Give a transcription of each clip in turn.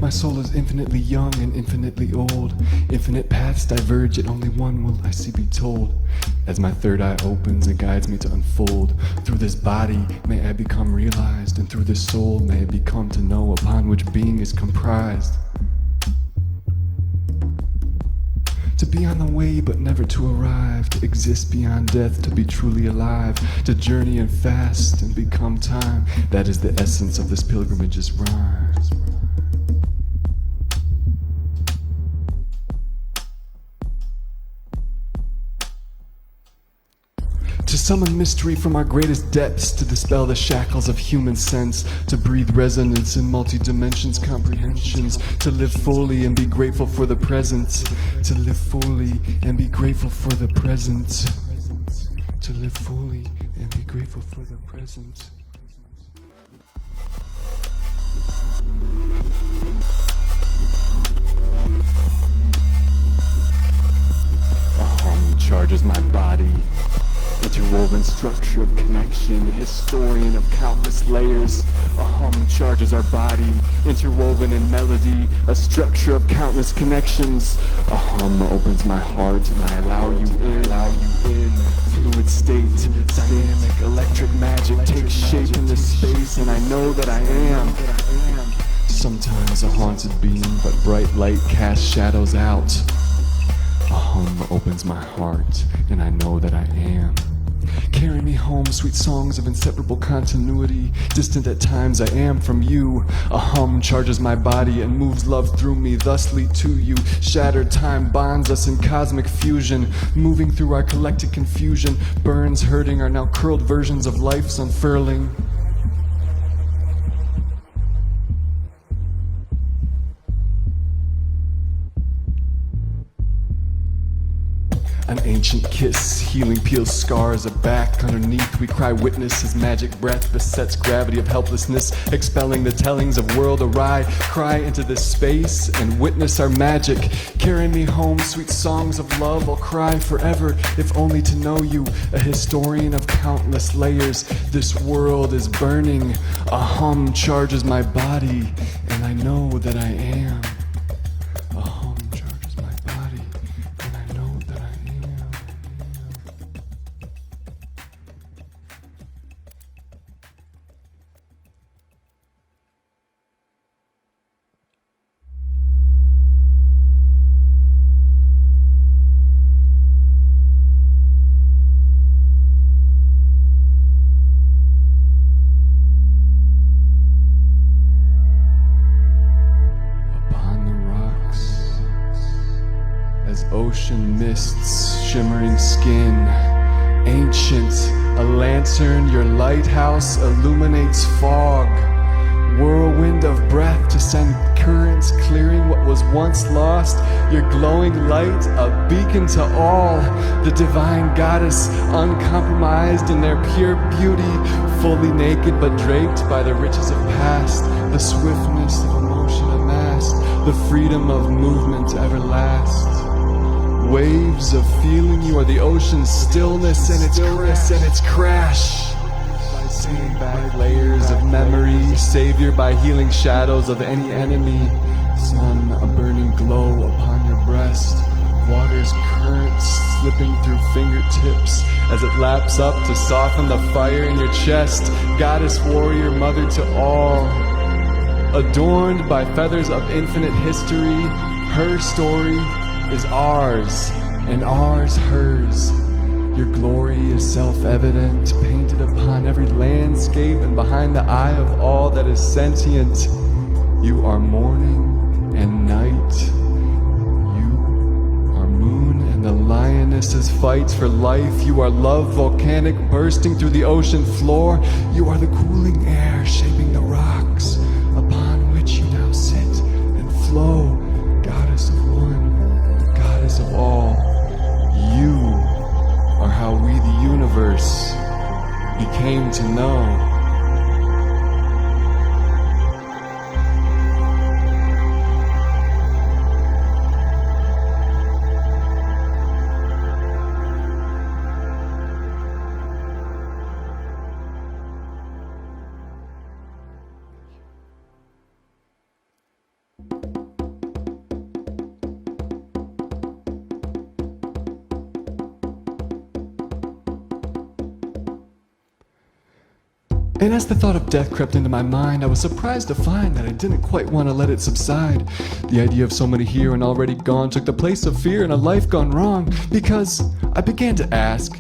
My soul is infinitely young and infinitely old. Infinite paths diverge, yet only one will I see be told. As my third eye opens, it guides me to unfold. Through this body may I become realized, and through this soul may I become to know upon which being is comprised. To be on the way but never to arrive, to exist beyond death, to be truly alive, to journey and fast and become time. That is the essence of this pilgrimage's rhyme. To summon mystery from our greatest depths, to dispel the shackles of human sense, to breathe resonance in multi-dimensions, comprehensions, to live fully and be grateful for the present, to live fully and be grateful for the present, to live fully and be grateful for the present. A hum charges my body. Interwoven structure of connection, historian of countless layers. A hum charges our body, interwoven in melody, a structure of countless connections. A hum opens my heart and I allow you in. Fluid state, dynamic, electric magic takes shape in this space, and I know that I am. Sometimes a haunted being, but bright light casts shadows out. A hum opens my heart, and I know that I am. Carry me home, sweet songs of inseparable continuity. Distant at times I am from you. A hum charges my body and moves love through me, thusly to you. Shattered time bonds us in cosmic fusion. Moving through our collective confusion. Burns hurting are now curled versions of life's unfurling. An ancient kiss, healing peels scars of back. Underneath we cry witness as magic breath besets gravity of helplessness, expelling the tellings of world awry. Cry into this space and witness our magic. Carry me home, sweet songs of love. I'll cry forever, if only to know you. A historian of countless layers. This world is burning. A hum charges my body, and I know that I am. A hum charges my body, and I know that I am. Ocean mists, shimmering skin, ancient, a lantern, your lighthouse illuminates fog. Whirlwind of breath to send currents, clearing what was once lost. Your glowing light, a beacon to all. The divine goddess, uncompromised in their pure beauty, fully naked but draped by the riches of past. The swiftness of emotion amassed, the freedom of movement everlast. Waves of feeling, you are the ocean's stillness and its crash. By sending back layers of memory, savior by healing shadows of any enemy. Sun, a burning glow upon your breast. Water's currents slipping through fingertips as it laps up to soften the fire in your chest. Goddess, warrior, mother to all. Adorned by feathers of infinite history, her story is ours, and ours hers. Your glory is self-evident, painted upon every landscape and behind the eye of all that is sentient. You are morning and night. You are moon and the lioness's fights for life. You are love volcanic bursting through the ocean floor. You are the cooling air shaping the rocks upon which you now sit and flow. Goddess of one, goddess of all, you are how we the universe became to know. And as the thought of death crept into my mind, I was surprised to find that I didn't quite want to let it subside. The idea of so many here and already gone took the place of fear and a life gone wrong, because I began to ask,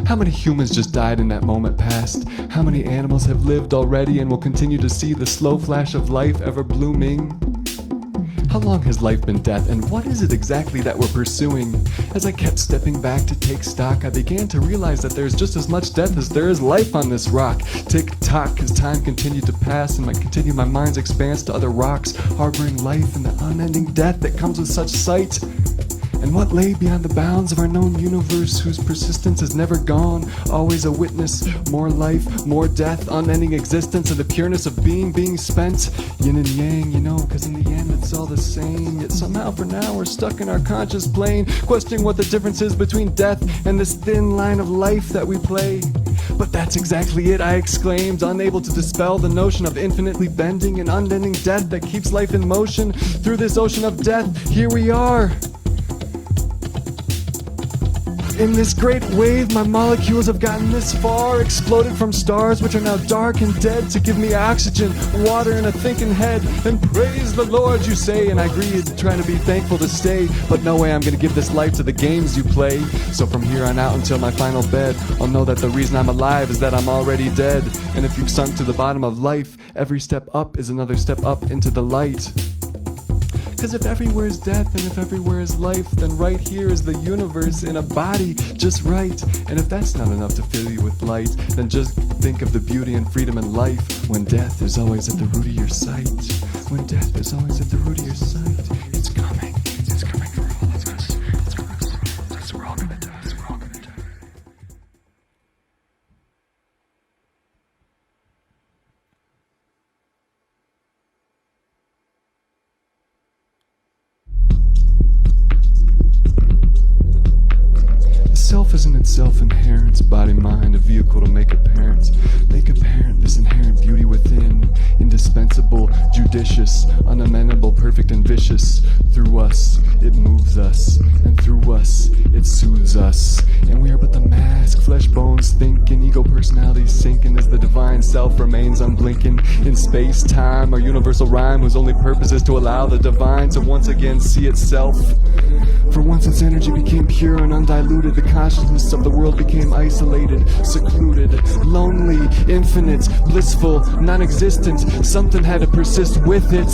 how many humans just died in that moment past? How many animals have lived already and will continue to see the slow flash of life ever blooming? How long has life been death, and what is it exactly that we're pursuing? As I kept stepping back to take stock, I began to realize that there's just as much death as there is life on this rock. Tick-tock as time continued to pass, and my mind's expanse to other rocks, harboring life and the unending death that comes with such sight. And what lay beyond the bounds of our known universe, whose persistence is never gone, always a witness, more life, more death, unending existence, and the pureness of being spent, yin and yang, cause in the end it's all the same, yet somehow for now we're stuck in our conscious plane, questioning what the difference is between death and this thin line of life that we play. But that's exactly it, I exclaimed, unable to dispel the notion of infinitely bending and unending death that keeps life in motion. Through this ocean of death, here we are. In this great wave, my molecules have gotten this far, exploded from stars which are now dark and dead to give me oxygen, water, and a thinking head. And praise the Lord, you say, and I agree, trying to be thankful to stay. But no way I'm gonna give this life to the games you play. So from here on out until my final bed, I'll know that the reason I'm alive is that I'm already dead. And if you've sunk to the bottom of life, every step up is another step up into the light. Cause if everywhere is death and if everywhere is life, then right here is the universe in a body just right. And if that's not enough to fill you with light, then just think of the beauty and freedom in life, when death is always at the root of your sight. When death is always at the root of your sight. It's coming for all of us. It's coming for all of us. We're all gonna die. We're all gonna die. Self is in itself inherent, body, mind, a vehicle to make apparent this inherent beauty within, indispensable, judicious, unamenable, perfect and vicious. Through us, it moves us, and through us, it soothes us. And we are but the mask, flesh, bones, thinking, ego, personalities sinking as the divine self remains unblinking. In space, time, our universal rhyme, whose only purpose is to allow the divine to once again see itself. For once its energy became pure and undiluted, the consciousness of the world became isolated, secluded, lonely, infinite, blissful, non-existent. Something had to persist with it.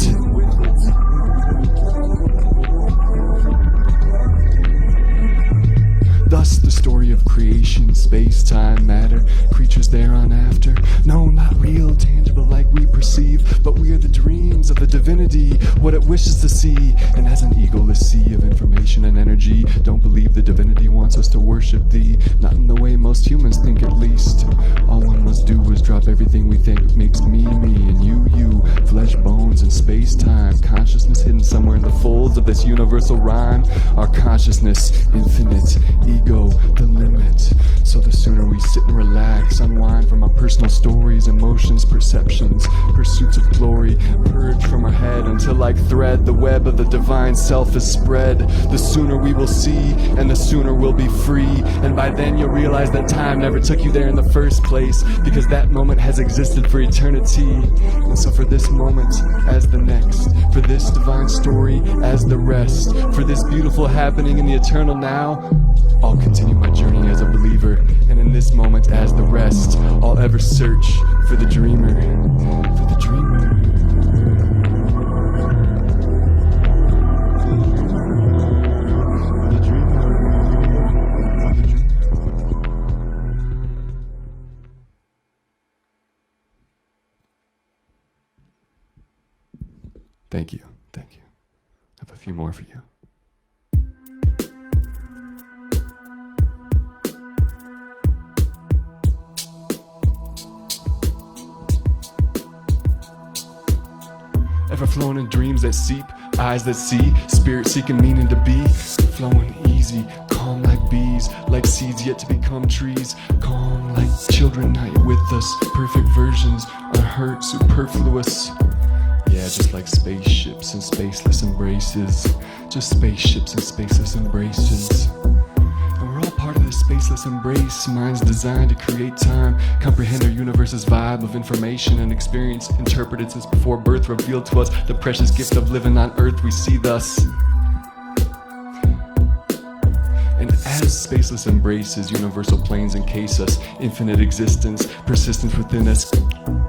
Thus the story of creation, space, time, matter, creatures thereon after. No, not real, tangible like we perceive, but we are the dreams of the divinity, what it wishes to see. And as an egoless sea of information and energy, don't believe the divinity wants us to worship thee, not in the way most humans think at least. All one must do is drop everything we think makes me, and you, flesh, bones, and space-time, consciousness hidden somewhere in the folds of this universal rhyme. Our consciousness, infinite, ego, the limit. So the sooner we sit and relax, unwind from our personal stories, emotions, perceptions, pursuits of glory, purge from our head until like thread the web of the divine self is spread, the sooner we will see and the sooner we'll be free. And by then you'll realize that time never took you there in the first place, because that moment has existed for eternity. And so for this moment as the next, for this divine story as the rest, for this beautiful happening in the eternal now, I'll continue my journey as a believer, and in this moment as the rest, I'll ever search for the dreamer, for the dreamer. Thank you. I have a few more for you. Ever flown in dreams that seep, eyes that see, spirit seeking meaning to be, flowing easy, calm like bees, like seeds yet to become trees, calm like children not yet with us, perfect versions, unhurt, superfluous. Yeah, just like spaceships and spaceless embraces, just spaceships and spaceless embraces. And we're all part of this spaceless spaceless embrace, minds designed to create time, comprehend our universe's vibe of information and experience, interpreted since before birth, revealed to us the precious gift of living on earth we see thus. And as spaceless embraces, universal planes encase us, infinite existence, persistence within us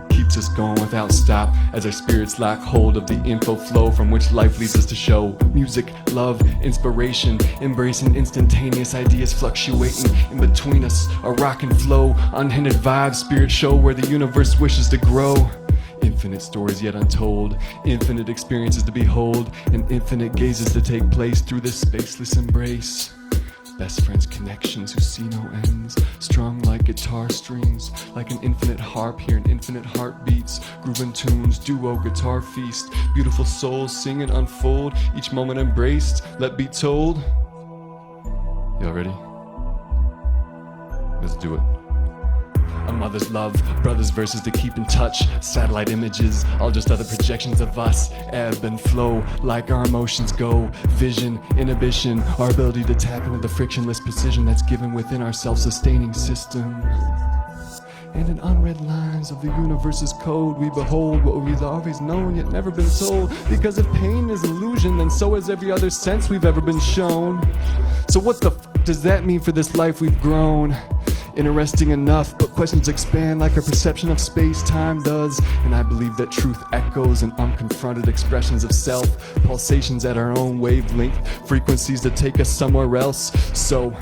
keeps us going without stop, as our spirits lock hold of the info flow from which life leads us to show. Music, love, inspiration, embracing instantaneous ideas fluctuating in between us, a rock and flow, unhindered vibe, spirit show where the universe wishes to grow. Infinite stories yet untold, infinite experiences to behold, and infinite gazes to take place through this spaceless embrace. Best friends, connections who see no ends, strung like guitar strings, like an infinite harp, hearing infinite heartbeats, grooving tunes, duo guitar feast, beautiful souls sing and unfold, each moment embraced, let be told. Y'all ready? Let's do it. A mother's love, brothers' verses to keep in touch, satellite images, all just other projections of us, ebb and flow, like our emotions go, vision, inhibition, our ability to tap into the frictionless precision that's given within our self-sustaining system. And in unread lines of the universe's code, we behold what we've always known yet never been told, because if pain is illusion, then so is every other sense we've ever been shown. So what the f*** does that mean for this life we've grown? Interesting enough, but questions expand like our perception of space-time does. And I believe that truth echoes in unconfronted expressions of self, pulsations at our own wavelength, frequencies that take us somewhere else. So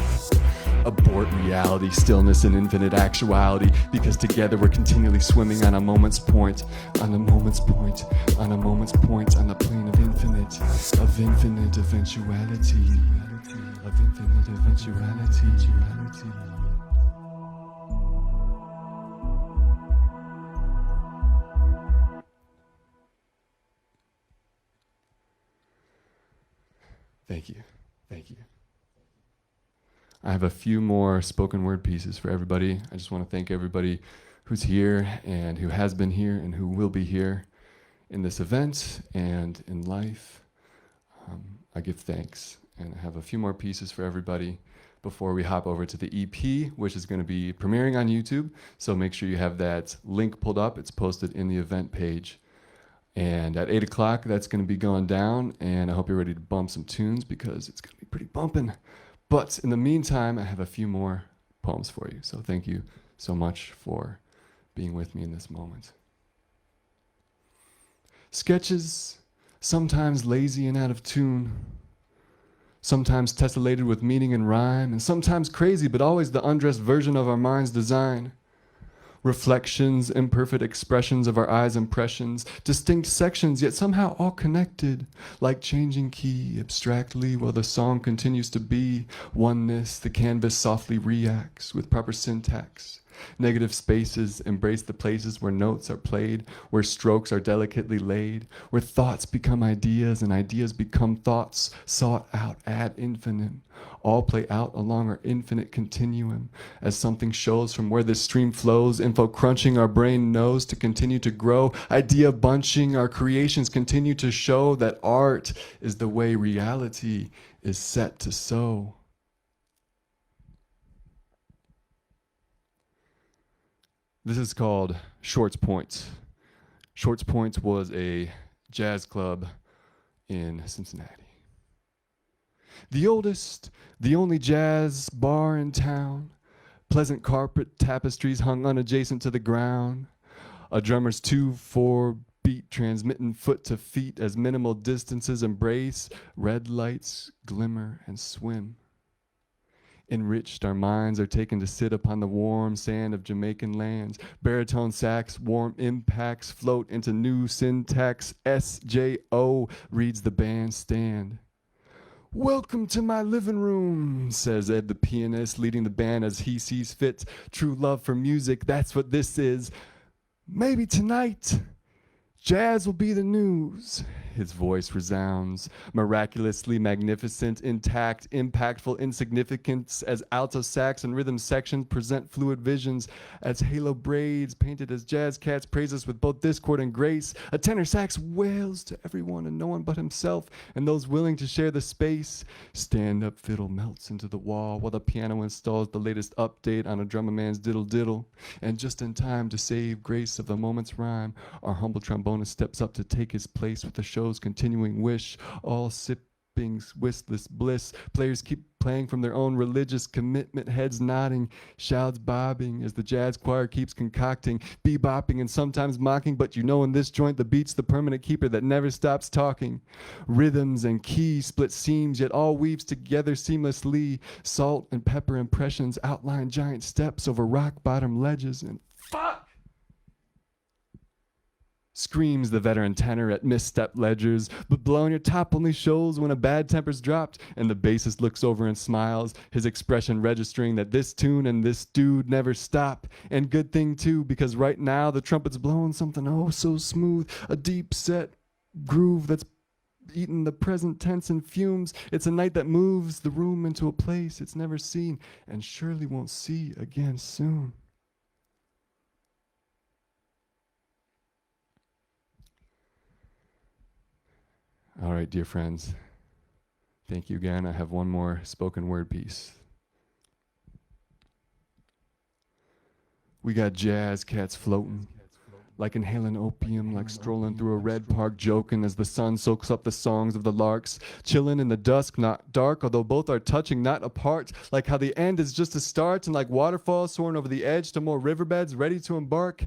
abort reality, stillness, and infinite actuality, because together we're continually swimming on a moment's point, on a moment's point, on a moment's point, on the plane of infinite eventuality, of infinite eventuality. Thank you. Thank you. I have a few more spoken word pieces for everybody. I just want to thank everybody who's here and who has been here and who will be here in this event and in life. I give thanks. And I have a few more pieces for everybody before we hop over to the EP, which is going to be premiering on YouTube. So make sure you have that link pulled up. It's posted in the event page. And at 8 o'clock, that's going to be going down, and I hope you're ready to bump some tunes because it's going to be pretty bumping. But in the meantime, I have a few more poems for you. So thank you so much for being with me in this moment. Sketches, sometimes lazy and out of tune, sometimes tessellated with meaning and rhyme, and sometimes crazy, but always the undressed version of our mind's design. Reflections, imperfect expressions of our eyes' impressions, distinct sections, yet somehow all connected, like changing key abstractly while the song continues to be oneness. The canvas softly reacts with proper syntax. Negative spaces embrace the places where notes are played, where strokes are delicately laid, where thoughts become ideas and ideas become thoughts sought out ad infinitum. All play out along our infinite continuum as something shows from where this stream flows, info crunching our brain knows to continue to grow, idea bunching our creations continue to show that art is the way reality is set to sow. This is called Shorts Points. Shorts Points was a jazz club in Cincinnati. The oldest, the only jazz bar in town. Pleasant carpet, tapestries hung unadjacent to the ground. A drummer's 2/4 beat transmitting foot to feet as minimal distances embrace. Red lights glimmer and swim. Enriched, our minds are taken to sit upon the warm sand of Jamaican lands. Baritone sax, warm impacts float into new syntax. SJO reads the bandstand. Welcome to my living room, says Ed the pianist, leading the band as he sees fit. True love for music, that's what this is. Maybe tonight, Jazz will be the news. His voice resounds, miraculously magnificent, intact, impactful insignificance as alto sax and rhythm sections present fluid visions, as halo braids painted as jazz cats praise us with both discord and grace. A tenor sax wails to everyone and no one but himself and those willing to share the space. Stand-up fiddle melts into the wall while the piano installs the latest update on a drummer man's diddle diddle. And just in time to save grace of the moment's rhyme, our humble trombonist steps up to take his place with the show's continuing wish, all sipping listless bliss. Players keep playing from their own religious commitment, heads nodding, shouts bobbing as the jazz choir keeps concocting, bebopping and sometimes mocking, but you know in this joint the beat's the permanent keeper that never stops talking. Rhythms and keys split seams, yet all weaves together seamlessly. Salt and pepper impressions outline giant steps over rock bottom ledges, and fuck! Screams the veteran tenor at misstepped ledgers, but blowing your top only shows when a bad temper's dropped, and the bassist looks over and smiles, his expression registering that this tune and this dude never stop. And good thing too, because right now the trumpet's blowing something oh so smooth, a deep set groove that's eaten the present tense in fumes. It's a night that moves the room into a place it's never seen and surely won't see again soon. All right, dear friends, thank you again. I have one more spoken word piece. We got jazz cats floating, like inhaling opium, like strolling through a red park joking as the sun soaks up the songs of the larks, chilling in the dusk, not dark, although both are touching, not apart, like how the end is just a start, and like waterfalls soaring over the edge to more riverbeds ready to embark.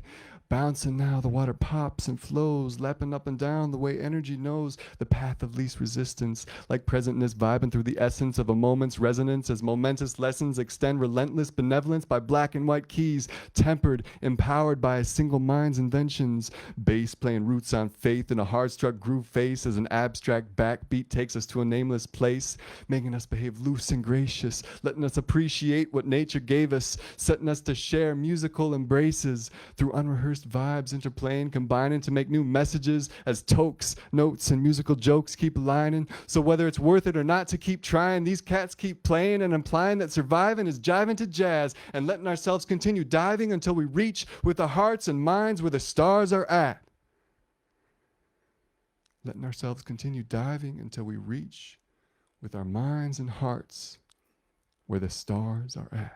Bouncing now, the water pops and flows, lapping up and down the way energy knows the path of least resistance, like presentness vibing through the essence of a moment's resonance as momentous lessons extend relentless benevolence by black and white keys, tempered, empowered by a single mind's inventions. Bass playing roots on faith in a hard-struck groove face as an abstract backbeat takes us to a nameless place, making us behave loose and gracious, letting us appreciate what nature gave us, setting us to share musical embraces through unrehearsed vibes interplaying, combining to make new messages as tokes, notes, and musical jokes keep aligning. So whether it's worth it or not to keep trying, these cats keep playing and implying that surviving is jiving to jazz and letting ourselves continue diving until we reach with our hearts and minds where the stars are at. Letting ourselves continue diving until we reach with our minds and hearts where the stars are at.